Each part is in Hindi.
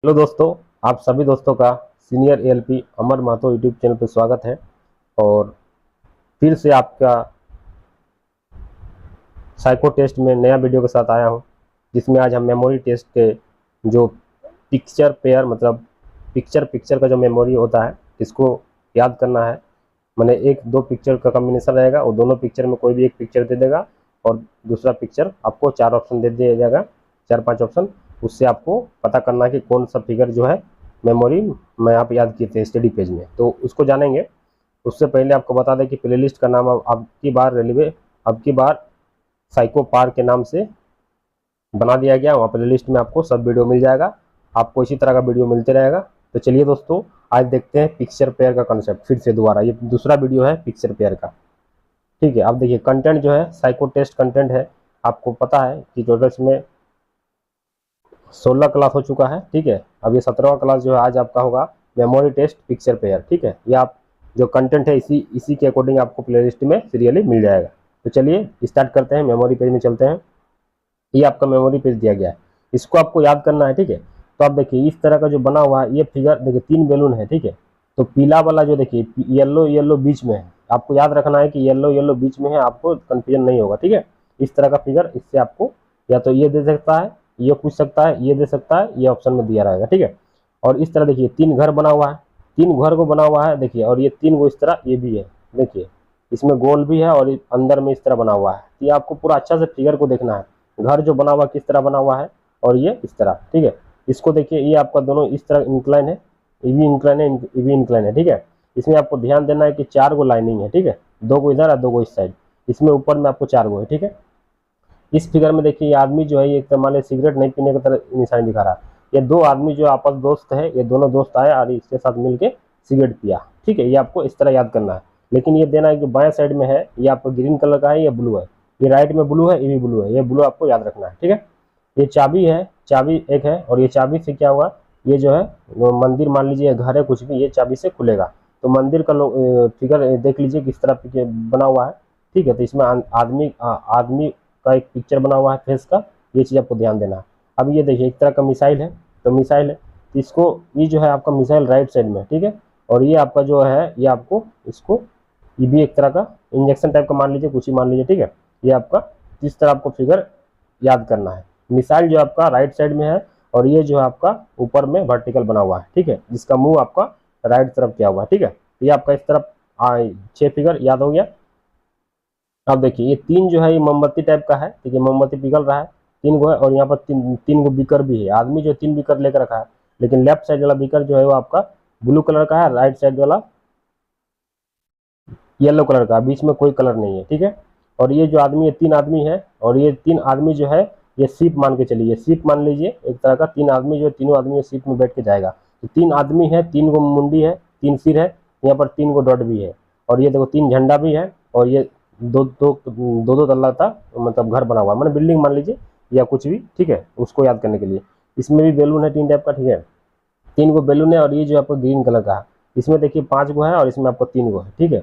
हेलो दोस्तों, आप सभी दोस्तों का सीनियर एएलपी अमर महतो यूट्यूब चैनल पर स्वागत है। और फिर से आपका साइको टेस्ट में नया वीडियो के साथ आया हूं, जिसमें आज हम मेमोरी टेस्ट के जो पिक्चर पेयर मतलब पिक्चर का जो मेमोरी होता है इसको याद करना है। मैंने एक दो पिक्चर का कॉम्बिनेशन रहेगा और दोनों पिक्चर में कोई भी एक पिक्चर दे देगा और दूसरा पिक्चर आपको 4 ऑप्शन दे दिया जाएगा, 4-5 ऑप्शन। उससे आपको पता करना है कि कौन सा फिगर जो है मेमोरी में आप याद किए थे स्टडी पेज में, तो उसको जानेंगे। उससे पहले आपको बता दें कि प्लेलिस्ट का नाम अब की बार साइको पार के नाम से बना दिया गया। वहाँ प्लेलिस्ट में आपको सब वीडियो मिल जाएगा, आपको इसी तरह का वीडियो मिलते रहेगा। तो चलिए दोस्तों, आज देखते हैं पिक्चर पेयर का कॉन्सेप्ट। फिर से दोबारा ये दूसरा वीडियो है पिक्चर पेयर का, ठीक है। अब देखिए कंटेंट जो है साइको टेस्ट कंटेंट है। आपको पता है कि टोटल में 16 क्लास हो चुका है, ठीक है। अब ये 17वां क्लास जो है आज आपका होगा मेमोरी टेस्ट पिक्चर पेयर, ठीक है। ये आप जो कंटेंट है इसी के अकॉर्डिंग आपको प्लेलिस्ट में सीरियली मिल जाएगा। तो चलिए स्टार्ट करते हैं, मेमोरी पेज में चलते हैं। ये आपका मेमोरी पेज दिया गया है, इसको आपको याद करना है, ठीक है। तो आप देखिए इस तरह का जो बना हुआ है ये फिगर देखिए 3 बैलून है, ठीक है। तो पीला वाला जो देखिए येलो बीच में है, आपको याद रखना है कि येलो बीच में है, आपको कंफ्यूजन नहीं होगा, ठीक है। इस तरह का फिगर, इससे आपको या तो ये दे सकता है, ये पूछ सकता है, ये दे सकता है, ये ऑप्शन में दिया रहेगा, ठीक है। और इस तरह देखिए 3 घर बना हुआ है, 3 घर को बना हुआ है देखिए, और ये 3 को इस तरह ये भी है देखिए, इसमें गोल भी है और अंदर में इस तरह बना हुआ है। ये आपको पूरा अच्छा से फिगर को देखना है, घर जो बना हुआ किस तरह बना हुआ है और ये इस तरह, ठीक है। इसको देखिए ये आपका दोनों इस तरह इंक्लाइन है, ये भी इंक्लाइन है, ये भी इंक्लाइन है, ठीक है। इसमें आपको ध्यान देना है कि 4 गो लाइनिंग है, ठीक है। 2 गो इधर और 2 गो इस साइड, इसमें ऊपर में आपको 4 गो है, ठीक है। इस फिगर में देखिए ये आदमी जो है ये एक मान सिगरेट नहीं पीने की तरह निशानी दिखा रहा है। ये 2 आदमी जो आपस दोस्त है, ये दोनों दोस्त आए और इसके साथ मिलके सिगरेट पिया, ठीक है। ये आपको इस तरह याद करना है। लेकिन ये देना है कि बाएं साइड में है ये आपको ग्रीन कलर का है या ब्लू है, ये राइट में ब्लू है, ये भी ब्लू है, ये ब्लू आपको याद रखना है, ठीक है। ये चाबी है, चाबी एक है, और ये चाबी से क्या हुआ, ये जो है मंदिर मान लीजिए घर है कुछ भी, ये चाबी से खुलेगा। तो मंदिर का फिगर देख लीजिए किस तरह बना हुआ है, ठीक है। तो इसमें आदमी का एक पिक्चर बना हुआ है फेस का, ये चीज़ आपको ध्यान देना है। अब ये देखिए एक तरह का मिसाइल है, तो मिसाइल है, तो इसको ये जो है आपका मिसाइल राइट साइड में, ठीक है। और ये आपका जो है ये आपको इसको ये भी एक तरह का इंजेक्शन टाइप का मान लीजिए, कुछ ही मान लीजिए, ठीक है। ये आपका इस तरह आपको फिगर याद करना है। मिसाइल जो आपका राइट साइड में है और ये जो है आपका ऊपर में वर्टिकल बना हुआ है, ठीक है, जिसका मुंह आपका राइट तरफ किया हुआ है, ठीक है। ये आपका इस तरफ 6 फिगर याद हो गया। अब देखिए ये 3 जो है ये मोमबत्ती टाइप का है, ठीक है, मोमबत्ती पिघल रहा है, 3 गो है, और यहाँ पर 3 गो बीकर भी है। आदमी जो 3 बीकर लेकर रखा है, लेकिन लेफ्ट साइड वाला बीकर जो है वो आपका ब्लू कलर का है, राइट साइड वाला येलो कलर का, बीच में कोई कलर नहीं है, ठीक है। और ये जो आदमी है 3 आदमी है, और ये 3 आदमी जो है ये शिप मान के चलिए, शिप मान लीजिए एक तरह का। 3 आदमी जो है, तीनों आदमी शिप में बैठ के जाएगा। तो 3 आदमी है, 3 गो मुंडी है, 3 सिर है, यहाँ पर 3 गो डॉट भी है, और ये देखो 3 झंडा भी है, और ये दो तल्ला का मतलब घर बना हुआ है, मतलब बिल्डिंग मान लीजिए या कुछ भी, ठीक है। उसको याद करने के लिए इसमें भी बैलून है 3 टाइप का, ठीक है। 3 गो बैलून है, और ये जो आपको ग्रीन कलर का है, इसमें देखिए 5 गो है, और इसमें आपको 3 गो है, ठीक है।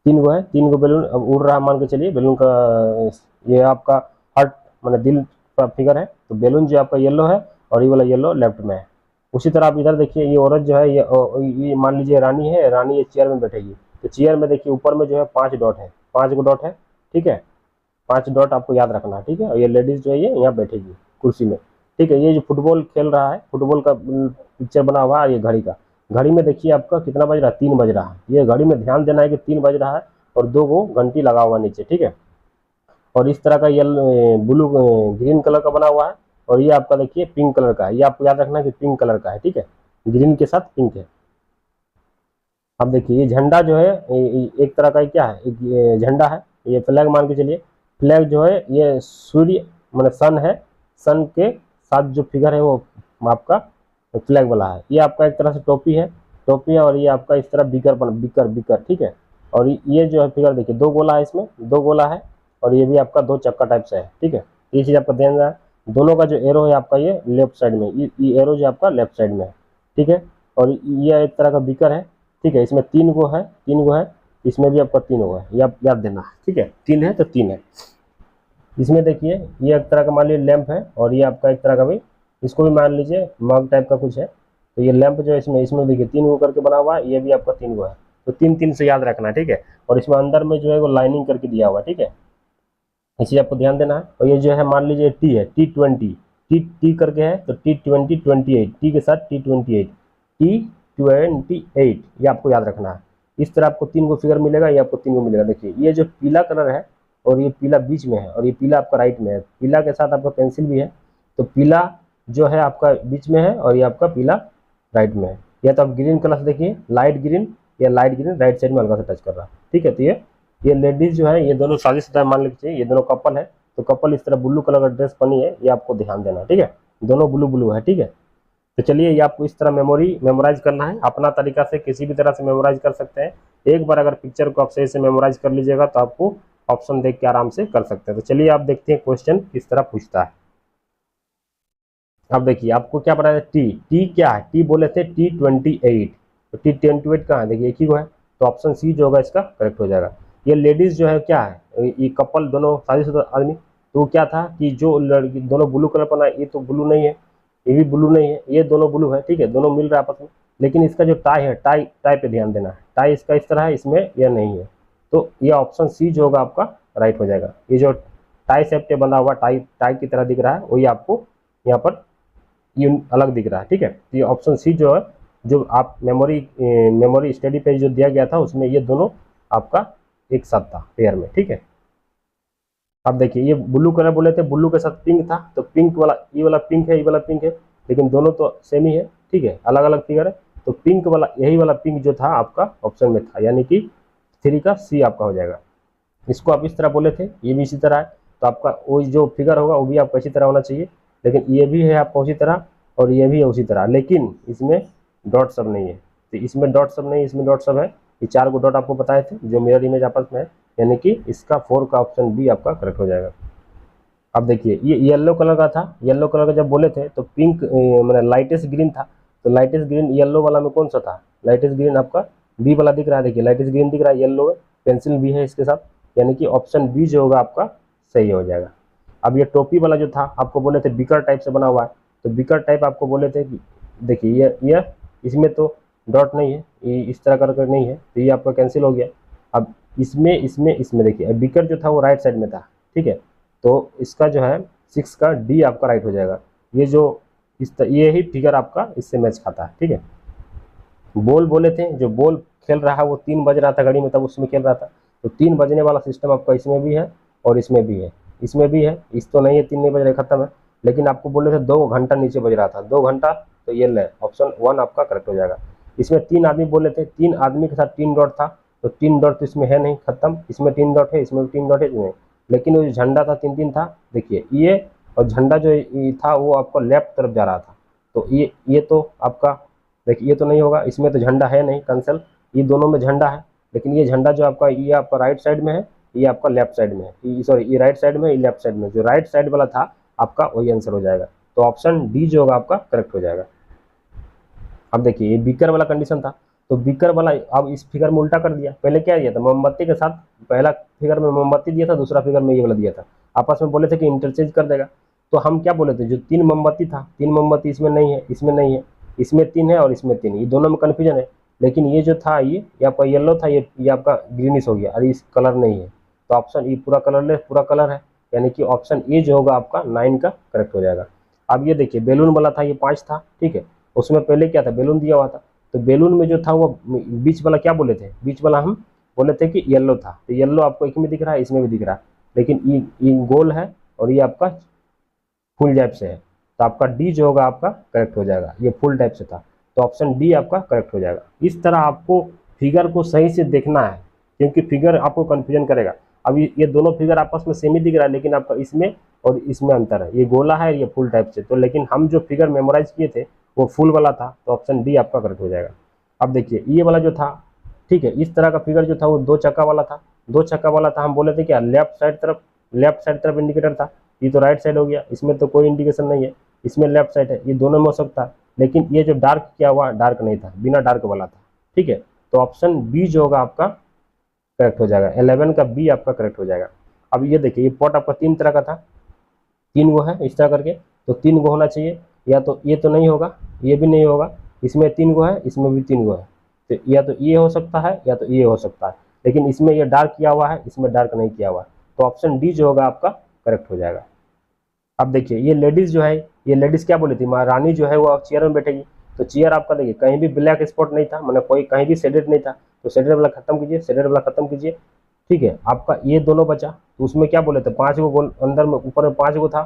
3 गो है, 3 गो बैलून अब उड़ रहा है मान के चलिए। बैलून का ये आपका हार्ट मतलब दिल का फिगर है। तो बैलून जो आपका येलो है और ये वाला येलो लेफ्ट में है। उसी तरह आप इधर देखिए ये औरत जो है ये मान लीजिए रानी है, रानी ये चेयर में बैठेगी। तो चेयर में देखिए ऊपर में जो है 5 डॉट है, 5 गो डॉट है, ठीक है। 5 डॉट आपको याद रखना है, ठीक है। और ये लेडीज जो है ये यहाँ बैठेगी कुर्सी में, ठीक है। ये जो फुटबॉल खेल रहा है, फुटबॉल का पिक्चर बना हुआ है। ये घड़ी का, घड़ी में देखिए आपका कितना बज रहा है, 3 बज रहा है। ये घड़ी में ध्यान देना है कि 3 बज रहा है, और 2 गो घंटी लगा हुआ नीचे, ठीक है। और इस तरह का ब्लू ग्रीन कलर का बना हुआ है, और ये आपका देखिए पिंक कलर का है। ये आपको याद रखना है कि पिंक कलर का है, ठीक है, ग्रीन के साथ पिंक है। अब देखिए ये झंडा जो है एक तरह का क्या है, एक झंडा है, ये फ्लैग मान के चलिए। फ्लैग जो है ये सूर्य मतलब सन है, सन के साथ जो फिगर है वो आपका फ्लैग वाला है। ये आपका एक तरह से टोपी है, टोपी है, और ये आपका इस तरह बिकर, ठीक है। और ये जो है फिगर देखिए 2 गोला है, इसमें 2 गोला है, और ये भी आपका 2 चक्का टाइप से है, ठीक है। ये चीज़ आपका ध्यान रहा है। दोनों का जो एरो है आपका ये लेफ्ट साइड में, ये एरो जो आपका लेफ्ट साइड में है, ठीक है। और ये एक तरह का बिकर है, ठीक है। इसमें 3 गो है, 3 गो है, इसमें भी आपका 3 गो है, ये आप याद देना है, ठीक है। 3 है तो 3 है। इसमें देखिए ये एक तरह का मान लीजिए लैंप है, और ये आपका एक तरह का भी इसको भी मान लीजिए मग टाइप का कुछ है। तो ये लैंप जो है इसमें इसमें देखिए 3 गो करके बना हुआ है, ये भी आपका 3 गो है, तो 3 3 से याद रखना है, ठीक है। और इसमें अंदर में जो है वो लाइनिंग करके दिया हुआ है, ठीक है, ये चीज आपको ध्यान देना है। और ये जो है मान लीजिए टी है, T20, टी टी करके है तो T20 28, टी के साथ T28, T28, ये आपको याद रखना है। इस तरह आपको 3 गो फिगर मिलेगा, ये आपको 3 गो मिलेगा। देखिए ये जो पीला कलर है और ये पीला बीच में है और ये पीला आपका राइट में है, पीला के साथ आपका पेंसिल भी है, तो पीला जो है आपका बीच में है और ये आपका पीला राइट में है। या तो आप ग्रीन कलर से देखिए, लाइट ग्रीन, या लाइट ग्रीन राइट साइड में हल्का सा टच कर रहा है, ठीक है। तो ये लेडीज जो है ये दोनों शादीशुदा मान लीजिए, ये दोनों कपल है, तो कपल इस तरह ब्लू कलर का ड्रेस पहनी है, ये आपको ध्यान देना है, ठीक है। दोनों ब्लू ब्लू है, ठीक है। तो चलिए ये आपको इस तरह मेमोराइज करना है, अपना तरीका से किसी भी तरह से मेमोराइज कर सकते हैं। एक बार अगर पिक्चर को आप सही से मेमोराइज कर लीजिएगा तो आपको ऑप्शन देख के आराम से कर सकते हैं। तो चलिए आप देखते हैं क्वेश्चन किस तरह पूछता है। अब देखिए आपको क्या पता है, टी टी क्या है, टी बोले थे T28, तो T28 कहाँ है, देखिए एक ही को है, तो ऑप्शन सी जो होगा इसका करेक्ट हो जाएगा। ये लेडीज जो है क्या है, ये कपल दोनों शादीशुदा आदमी, तो क्या था कि जो लड़की दोनों ब्लू कलर पहना है, ये तो ब्लू नहीं है, ये भी ब्लू नहीं है, ये दोनों ब्लू है, ठीक है, दोनों मिल रहा है आपस में। लेकिन इसका जो टाई है, टाई टाई पे ध्यान देना है, टाई इसका इस तरह है, इसमें यह नहीं है, तो ये ऑप्शन सी जो होगा आपका राइट हो जाएगा। ये जो टाई शेप पे बना हुआ टाई टाई की तरह दिख रहा है, वही आपको यहाँ पर ये अलग दिख रहा है, ठीक है। तो ये ऑप्शन सी जो है, जो आप मेमोरी स्टडी पेज जो दिया गया था उसमें ये दोनों आपका एक साथ था पेयर में, ठीक है। अब देखिए ये ब्लू कलर बोले थे, ब्लू के साथ पिंक था, तो पिंक वाला ये वाला पिंक है, ये वाला पिंक है, लेकिन दोनों तो सेम ही है, ठीक है, अलग अलग फिगर है। तो पिंक वाला यही वाला पिंक जो था आपका ऑप्शन में था, यानी कि 3 का सी आपका हो जाएगा। इसको आप इस तरह बोले थे, ये भी इसी तरह है, तो आपका वो जो फिगर होगा वो भी आपका इसी तरह होना चाहिए। लेकिन ये भी है आपका उसी तरह और ये भी है उसी तरह, लेकिन इसमें डॉट सब नहीं है, तो इसमें डॉट सब नहीं, इसमें डॉट सब है। ये 4 को डॉट आपको बताए थे जो मिरर इमेज आपस में है, यानी कि इसका 4 का ऑप्शन बी आपका करेक्ट हो जाएगा। अब देखिए ये येलो कलर का था, येलो कलर का जब बोले थे तो पिंक मतलब लाइटेस्ट ग्रीन था, तो लाइटेस्ट ग्रीन येलो वाला में कौन सा था, लाइटेस्ट ग्रीन आपका बी वाला दिख रहा है, देखिए लाइटेस्ट ग्रीन दिख रहा है, येलो है, पेंसिल भी है इसके साथ, यानी कि ऑप्शन बी जो होगा आपका सही हो जाएगा। अब ये टोपी वाला जो था आपको बोले थे बिकर टाइप से बना हुआ है, तो बिकर टाइप आपको बोले थे कि देखिए ये इसमें तो डॉट नहीं है, ये इस तरह करके नहीं है, तो ये आपका कैंसिल हो गया। अब इसमें देखिए बिकर जो था वो राइट साइड में था, ठीक है, तो इसका जो है 6 का डी आपका राइट हो जाएगा। ये जो ये ही फिगर आपका इससे मैच खाता है, ठीक है। बॉल बोले थे, जो बॉल खेल रहा है वो 3 बज रहा था घड़ी में, तब उसमें खेल रहा था, तो 3 बजने वाला सिस्टम आपका इसमें भी है और इसमें भी है, इसमें भी है, इस तो नहीं है 3 नहीं बज रहे खत्म है, लेकिन आपको बोले थे 2 घंटा नीचे बज रहा था, 2 घंटा, तो ये ले ऑप्शन 1 आपका करेक्ट हो जाएगा। इसमें 3 आदमी बोले थे, 3 आदमी के साथ 3 डॉट था, तो 3 डॉट तो इसमें है नहीं, खत्म, इसमें 3 डॉट है, इसमें भी 3 डॉट है, इसमें, लेकिन वो जो झंडा था 3 3 था, देखिए ये, और झंडा जो था वो आपको लेफ्ट तरफ जा रहा था, तो ये तो आपका देखिए ये तो नहीं होगा, इसमें तो झंडा है नहीं, कैंसल, ये दोनों में झंडा है, लेकिन ये झंडा जो आपका ये आपका राइट साइड में है, ये आपका लेफ्ट साइड में है, सॉरी ये राइट साइड में, ये लेफ्ट साइड में, जो राइट साइड वाला था आपका वही आंसर हो जाएगा, तो ऑप्शन डी जो होगा आपका करेक्ट हो जाएगा। अब देखिए ये बीकर वाला कंडीशन था, तो बीकर वाला अब इस फिगर में उल्टा कर दिया, पहले क्या दिया था मोमबत्ती के साथ, पहला फिगर में मोमबत्ती दिया था, दूसरा फिगर में ये वाला दिया था, आपस में बोले थे कि इंटरचेंज कर देगा, तो हम क्या बोले थे, जो 3 मोमबत्ती था, 3 मोमबत्ती इसमें नहीं है, इसमें नहीं है, इसमें 3 है और इसमें 3, ये दोनों में कन्फ्यूजन है, लेकिन ये जो था ये आपका येलो था, ये आपका ग्रीनिश हो गया, अरे इस कलर नहीं है, तो ऑप्शन ये पूरा कलरलेस पूरा कलर है, यानी कि ऑप्शन ए जो होगा आपका 9 का करेक्ट हो जाएगा। अब ये देखिए बेलून वाला था, ये 5 था, ठीक है, उसमें पहले क्या था, बेलून दिया हुआ था, तो बेलून में जो था वो बीच वाला क्या बोले थे, बीच वाला हम बोले थे कि येलो था, तो येलो आपको एक में दिख रहा है, इसमें भी दिख रहा है, लेकिन ये गोल है और ये आपका फुल टाइप से है, तो आपका डी जो होगा आपका करेक्ट हो जाएगा, ये फुल टाइप से था, तो ऑप्शन डी आपका करेक्ट हो जाएगा। इस तरह आपको फिगर को सही से देखना है, क्योंकि फिगर आपको कन्फ्यूजन करेगा। अब ये दोनों फिगर आपस में सेम ही दिख रहा है, लेकिन आपका इसमें और इसमें अंतर है, ये गोला है ये फुल टाइप से, तो लेकिन हम जो फिगर मेमोराइज किए थे वो फुल वाला था, तो ऑप्शन डी आपका करेक्ट हो जाएगा। अब देखिए ये वाला जो था, ठीक है, इस तरह का फिगर जो था वो 2 चक्का वाला था, 2 चक्का वाला था, हम बोले थे क्या लेफ्ट साइड तरफ इंडिकेटर था, ये तो राइट साइड हो गया, इसमें तो कोई इंडिकेशन नहीं है, इसमें लेफ्ट साइड है, ये दोनों में हो सकता है, लेकिन ये जो डार्क किया हुआ डार्क नहीं था, बिना डार्क वाला था, ठीक है, तो ऑप्शन बी जो होगा आपका करेक्ट हो जाएगा, 11 का बी आपका करेक्ट हो जाएगा। अब ये देखिए ये पॉट आपका 3 तरह का था, 3 गो है इस तरह करके, तो 3 गो होना चाहिए, या तो ये तो नहीं होगा, ये भी नहीं होगा, इसमें 3 गो है, इसमें भी 3 गो है, तो या तो ये हो सकता है या तो ये हो सकता है, लेकिन इसमें ये डार्क किया हुआ है, इसमें डार्क नहीं किया हुआ है, तो ऑप्शन डी जो होगा आपका करेक्ट हो जाएगा। अब देखिए ये लेडीज जो है, ये लेडीज क्या बोली थी, महारानी जो है वो अब चेयर में बैठेगी, तो चेयर आपका देखिए कहीं भी ब्लैक स्पॉट नहीं था, मतलब कोई कहीं भी शेडेड नहीं था, तो शेडेड वाला खत्म कीजिए, शेडेड वाला खत्म कीजिए, ठीक है। आपका ये दोनों बचा, तो उसमें क्या बोले थे 5 गो गोल अंदर में, ऊपर में 5 गो था,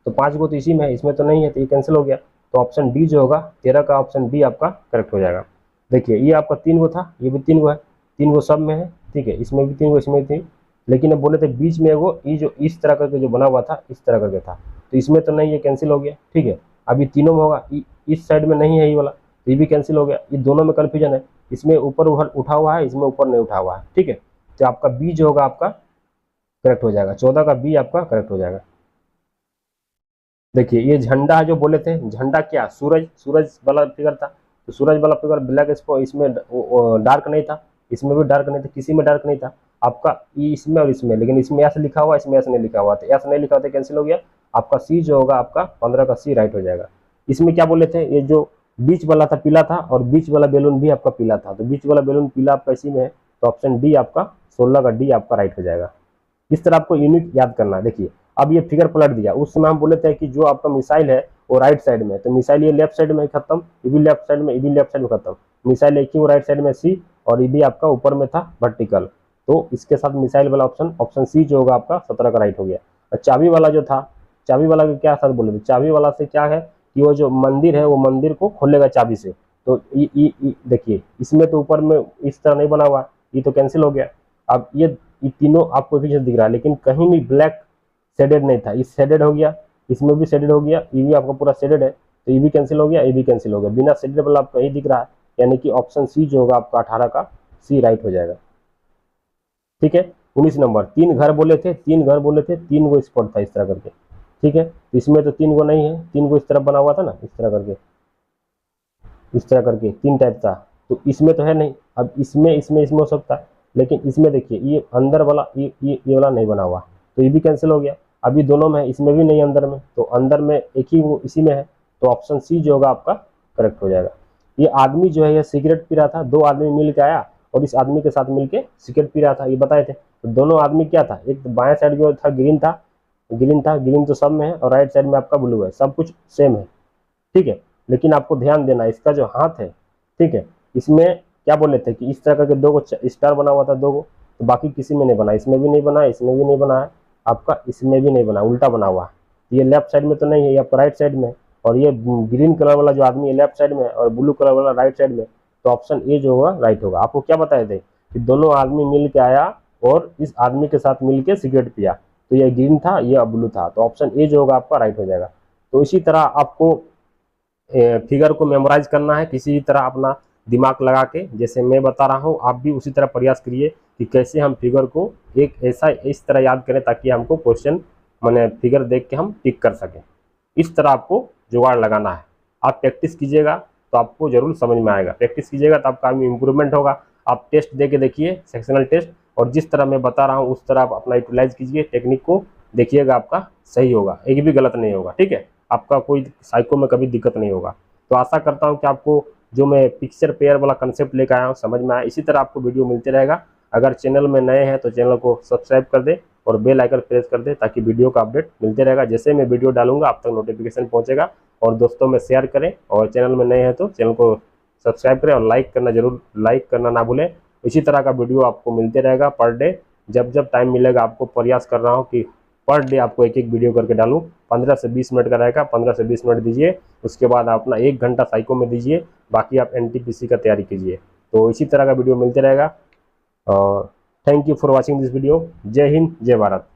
तो 5 गो तो इसी में है, इसमें तो नहीं है, तो ये कैंसिल हो गया, तो ऑप्शन डी जो होगा 13 का ऑप्शन डी आपका करेक्ट हो जाएगा। देखिए ये आपका 3 गो था, ये भी 3 गो है, 3 गो सब में है, ठीक है, इसमें भी 3 गो, इसमें भी 3, लेकिन अब बोले थे बीच में वो ये जो इस तरह करके जो बना हुआ था, इस तरह करके था, तो इसमें तो नहीं, ये कैंसिल हो गया, ठीक है। अभी तीनों में होगा, इस साइड में नहीं है ये वाला, तो ये भी कैंसिल हो गया, ये दोनों में कन्फ्यूजन है, इसमें ऊपर उठा हुआ है, इसमें ऊपर नहीं उठा हुआ है, ठीक है, तो आपका बी जो होगा आपका करेक्ट हो जाएगा, 14 का बी आपका करेक्ट हो जाएगा। देखिए ये झंडा जो बोले थे, झंडा क्या, सूरज, सूरज वाला फिगर था, तो सूरज वाला फिगर ब्लैक इसको, इसमें डार्क नहीं था, इसमें भी डार्क नहीं था, किसी में डार्क नहीं था आपका, इसमें और इसमें, लेकिन इसमें एस लिखा हुआ, इसमें एस नहीं लिखा हुआ, तो एस नहीं लिखा हुआ तो कैंसिल हो गया, आपका सी जो होगा आपका 15 का सी राइट हो जाएगा। इसमें क्या बोले थे, ये जो बीच वाला था पीला था, और बीच वाला बैलून भी आपका पीला था, तो बीच वाला बैलून पीला आपका इसी में है, तो ऑप्शन डी आपका 16 का डी आपका राइट हो जाएगा। इस तरह आपको यूनिट याद करना है। देखिए अब ये फिगर पलट दिया, उस समय हम बोले थे कि जो आपका मिसाइल है वो राइट साइड में है, तो मिसाइल ये लेफ्ट साइड में खत्म, ये भी लेफ्ट साइड में, ये भी लेफ्ट साइड में खत्म, मिसाइल एक ही वो राइट साइड में सी, और ये भी आपका ऊपर में था वर्टिकल, तो इसके साथ मिसाइल वाला ऑप्शन, ऑप्शन सी जो होगा आपका 17 का राइट हो गया। और चाबी वाला जो था, चाबी वाला क्या साथ बोले थे, चाबी वाला से क्या है कि वो जो मंदिर है वो मंदिर को खोलेगा चाबी से, तो देखिए इसमें तो ऊपर में इस तरह नहीं बना हुआ, ये तो कैंसिल हो गया। अब ये तीनों आपको पीछे दिख रहा है, लेकिन कहीं भी ब्लैक शेडेड नहीं था, इस शेडेड हो गया, इसमें भी शेडेड हो गया, ये भी आपका पूरा शेडेड है, तो ये भी कैंसिल हो गया, ये भी कैंसिल हो गया, बिना शेडेड वाला आपको यही दिख रहा है, यानी कि ऑप्शन सी जो होगा आपका 18 का सी राइट हो जाएगा, ठीक है। 19 नंबर, 3 घर बोले थे, 3 घर बोले थे, 3 गो स्पॉट था इस तरह करके, ठीक है, इसमें तो 3 गो नहीं है, 3 गो इस तरफ बना हुआ था ना, इस तरह करके, इस तरह करके 3 टाइप था, तो इसमें तो है नहीं, अब इसमें हो सकता है, लेकिन इसमें देखिए ये अंदर वाला ये वाला नहीं बना हुआ, तो ये भी कैंसिल हो गया। अभी दोनों में है, इसमें भी नहीं अंदर में, तो अंदर में एक ही वो इसी में है, तो ऑप्शन सी जो होगा आपका करेक्ट हो जाएगा। ये आदमी जो है ये सिगरेट पी रहा था, 2 आदमी मिल के आया और इस आदमी के साथ मिल के सिगरेट पी रहा था, ये बताए थे, तो दोनों आदमी क्या था, एक बाएं साइड जो था ग्रीन था, ग्रीन तो सब में है, और राइट साइड में आपका ब्लू है, सब कुछ सेम है, ठीक है। लेकिन आपको ध्यान देना इसका जो हाथ है, ठीक है, इसमें क्या बोले थे कि इस तरह करके 2 गो स्टार बना हुआ था, 2 गो, तो बाकी किसी में नहीं बना, इसमें भी नहीं बना, इसमें भी नहीं बना है आपका, इसमें भी नहीं बना, उल्टा बना हुआ है, ये लेफ्ट साइड में तो नहीं है, ये आपका राइट साइड में, और ये ग्रीन कलर वाला जो आदमी है लेफ्ट साइड में, और ब्लू कलर वाला राइट साइड में, तो ऑप्शन ए जो होगा राइट होगा। आपको क्या बताए थे कि दोनों आदमी मिल के आया और इस आदमी के साथ मिल के सिगरेट पिया, तो ये ग्रीन था, ये ब्लू था, तो ऑप्शन ए जो होगा आपका राइट हो जाएगा। तो इसी तरह आपको फिगर को मेमोराइज करना है, किसी तरह अपना दिमाग लगा के, जैसे मैं बता रहा हूँ आप भी उसी तरह प्रयास करिए कि कैसे हम फिगर को एक ऐसा इस तरह याद करें ताकि हमको क्वेश्चन मैंने फिगर देख के हम टिक कर सकें। इस तरह आपको जुगाड़ लगाना है, आप प्रैक्टिस कीजिएगा तो आपको जरूर समझ में आएगा, प्रैक्टिस कीजिएगा तो आपका इम्प्रूवमेंट होगा। आप टेस्ट दे के देखिए, सेक्शनल टेस्ट, और जिस तरह मैं बता रहा हूँ उस तरह आप अपना यूटिलाइज कीजिए, टेक्निक को देखिएगा, आपका सही होगा, एक भी गलत नहीं होगा, ठीक है, आपका कोई साइको में कभी दिक्कत नहीं होगा। तो आशा करता हूँ कि आपको जो मैं पिक्चर पेयर वाला कंसेप्ट लेकर आया हूँ समझ में आया। इसी तरह आपको वीडियो मिलते रहेगा। अगर चैनल में नए हैं तो चैनल को सब्सक्राइब कर दे और बेल आइकन प्रेस कर दे ताकि वीडियो का अपडेट मिलते रहेगा। जैसे मैं वीडियो डालूंगा आप तक नोटिफिकेशन पहुंचेगा। और दोस्तों में शेयर करें, और चैनल में नए हैं तो चैनल को सब्सक्राइब करें और लाइक करना जरूर, लाइक करना ना भूलें। इसी तरह का वीडियो आपको मिलते रहेगा पर डे, जब जब टाइम मिलेगा आपको प्रयास कर रहा हूँ कि पर डे आपको एक वीडियो करके डालूं। 15 से 20 मिनट का रहेगा, 15 से 20 मिनट दीजिए, उसके बाद आप अपना 1 घंटा साइको में दीजिए, बाकी आप NTPC का तैयारी कीजिए। तो इसी तरह का वीडियो मिलते रहेगा। और thank you for watching this video. जय हिंद, जय भारत।